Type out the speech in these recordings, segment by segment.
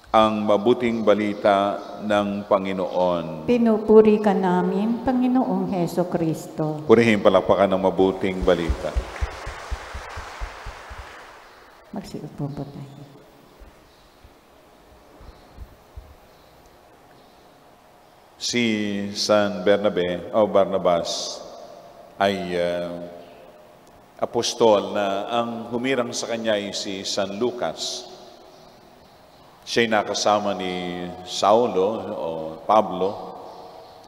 ang mabuting balita ng Panginoon. Pinupuri ka namin, Panginoong Heso Kristo. Purihin palakpakan ng mabuting balita. Magsiupo po tayo. Si San Bernabe o Barnabas ay apostol na ang humirang sa kanya ay si San Lucas. Siya'y nakasama ni Saulo o Pablo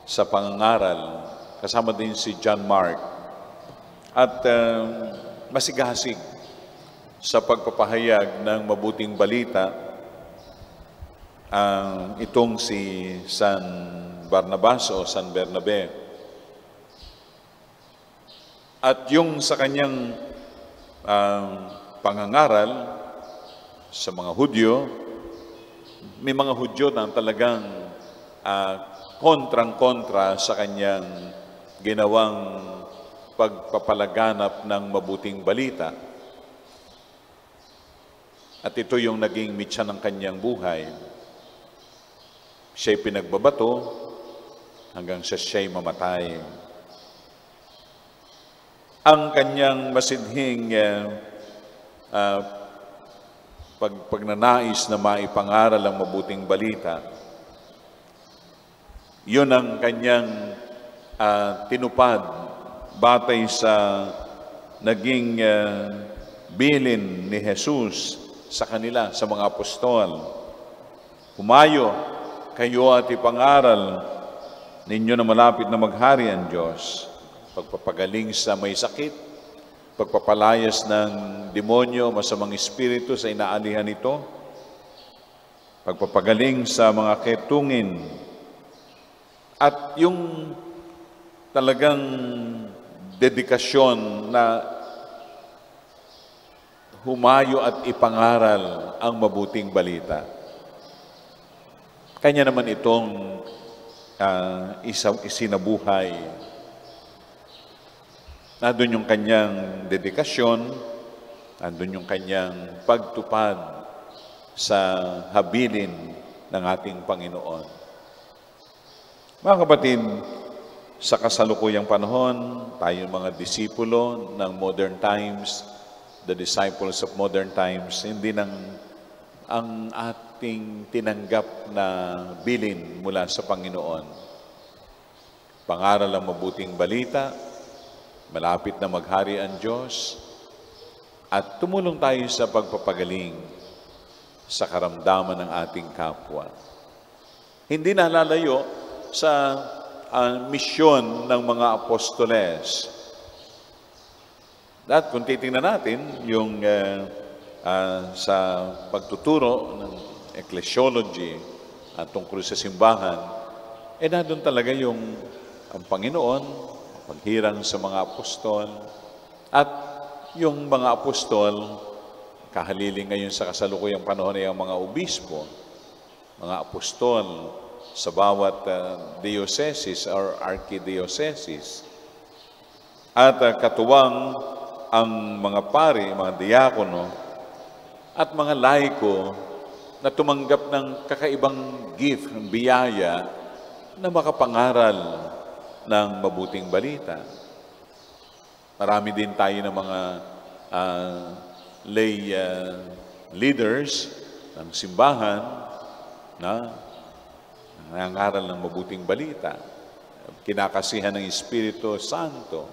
sa pangangaral. Kasama din si John Mark. At masigasig sa pagpapahayag ng mabuting balita itong si San Barnabas o San Bernabe. At yung sa kanyang pangangaral sa mga Hudyo, may mga Hudyo na talagang kontrang-kontra sa kanyang ginawang pagpapalaganap ng mabuting balita. At ito yung naging mitya ng kanyang buhay. Siya'y pinagbabato hanggang siya'y mamatay. Ang kanyang masidhing pagnanais na maipangaral ang mabuting balita, yun ang kanyang tinupad batay sa naging bilin ni Jesus sa kanila, sa mga apostol. Humayo kayo at ipangaral ninyo na malapit na maghari ang Diyos. Pagpapagaling sa may sakit, pagpapalayas ng demonyo, masamang espiritu sa inaalihan nito, pagpapagaling sa mga ketungin, at yung talagang dedikasyon na humayo at ipangaral ang mabuting balita. Kanya naman itong isinabuhay. Nandun yung kanyang dedikasyon, nandun yung kanyang pagtupad sa habilin ng ating Panginoon. Mga kapatid, sa kasalukuyang panahon, tayong mga disipulo ng modern times, the disciples of modern times, hindi nang ang ating tinanggap na bilin mula sa Panginoon. Pangaral ang mabuting balita, malapit na maghari ang Diyos, at tumulong tayo sa pagpapagaling sa karamdaman ng ating kapwa. Hindi na lalayo sa misyon ng mga apostoles. At kung titingnan natin yung sa pagtuturo ng ecclesiology at tungkol sa simbahan, nandun talaga yung ang Panginoon, paghirang sa mga apostol, at yung mga apostol, kahaliling ngayon sa kasalukuyang panahon ay ang mga obispo, mga apostol sa bawat diocese or archdiocese. At katuwang ang mga pari, mga diakono, at mga laiko na tumanggap ng kakaibang gift, ng biyaya na makapangaral ng mabuting balita. Marami din tayo ng mga lay leaders ng simbahan na nangangaral ng mabuting balita, kinakasihan ng Espiritu Santo.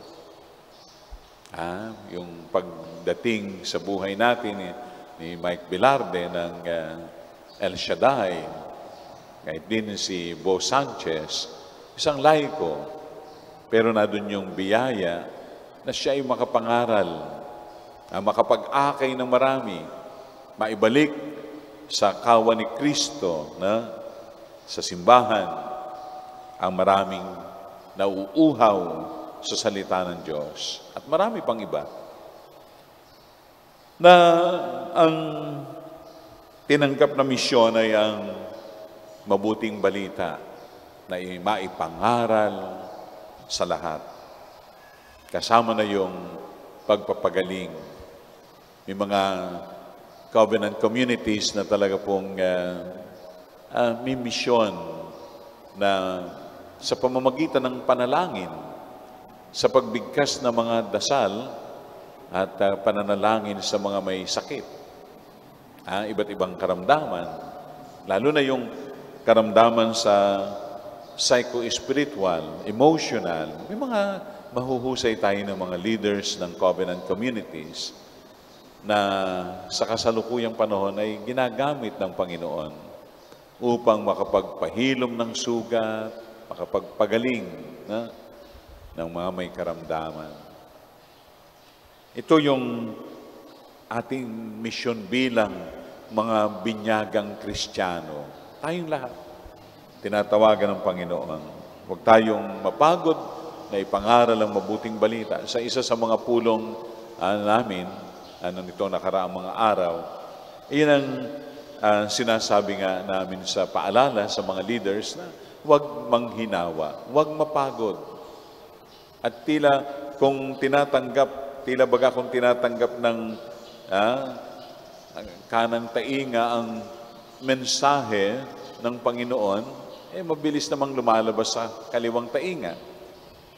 Yung pagdating sa buhay natin ni Mike Velarde ng El Shaddai, kahit din si Bo Sanchez, isang laiko, pero na doon yung biyaya na siya ay makapangaral, makapag-akay ng marami, maibalik sa kawan ni Kristo na sa simbahan ang maraming nauuhaw sa salita ng Diyos. At marami pang iba na ang tinanggap na misyon ay ang mabuting balita na maipangaral sa lahat. Kasama na yung pagpapagaling. May mga covenant communities na talaga pong may misyon na sa pamamagitan ng panalangin, sa pagbigkas ng mga dasal at pananalangin sa mga may sakit, iba't ibang karamdaman, lalo na yung karamdaman sa psycho-spiritual, emotional. May mga mahuhusay tayo ng mga leaders ng covenant communities na sa kasalukuyang panahon ay ginagamit ng Panginoon upang makapagpahilom ng sugat, makapagpagaling ng mga may karamdaman. Ito yung ating misyon bilang mga binyagang Kristiyano. Tayong lahat, tinatawagan ng Panginoon. Huwag tayong mapagod na ipangaral ang mabuting balita. Sa isa sa mga pulong namin, nito nakaraang mga araw, iyan ang sinasabi nga namin sa paalala sa mga leaders na huwag manghinawa, huwag mapagod. At tila baga kung tinatanggap ng kanang tainga ang mensahe ng Panginoon, mabilis namang lumalabas sa kaliwang tainga.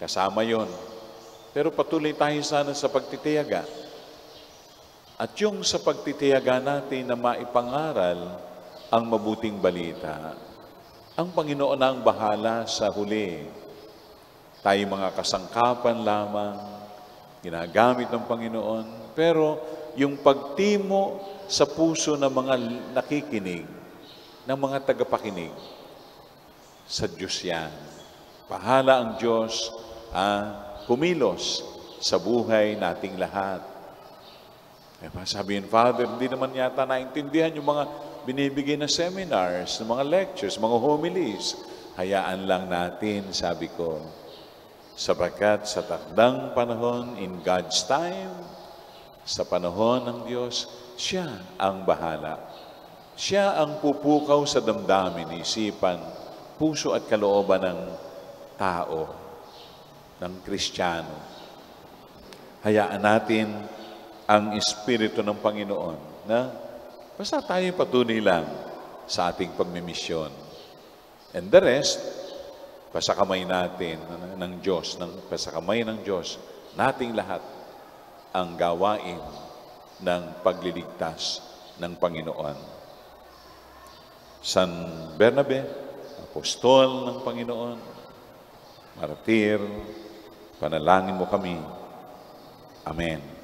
Kasama yon. Pero patuloy tayo sana sa pagtitiyaga. At yung sa pagtitiyaga natin na maipangaral ang mabuting balita, ang Panginoon ang bahala sa huli. Tayo mga kasangkapan lamang, ginagamit ng Panginoon, pero yung pagtimo sa puso ng mga nakikinig, ng mga tagapakinig, sa Diyos yan. Bahala ang Diyos kumilos sa buhay nating lahat. Sabihin, Father, hindi naman yata naintindihan yung mga binibigay na seminars, mga lectures, mga homilies. Hayaan lang natin, sabi ko, sapagkat sa takdang panahon, in God's time, sa panahon ng Diyos, siya ang bahala. Siya ang pupukaw sa damdamin, isipan, puso at kalooban ng tao, ng Kristiyano. Hayaan natin ang Espiritu ng Panginoon na basta tayo patuloy lang sa ating pagmimisyon. And the rest, pasakamay natin ng Diyos, pasakamay ng Diyos, nating lahat ang gawain ng pagliligtas ng Panginoon. San Bernabe, apostol ng Panginoon, martir, panalangin mo kami. Amen.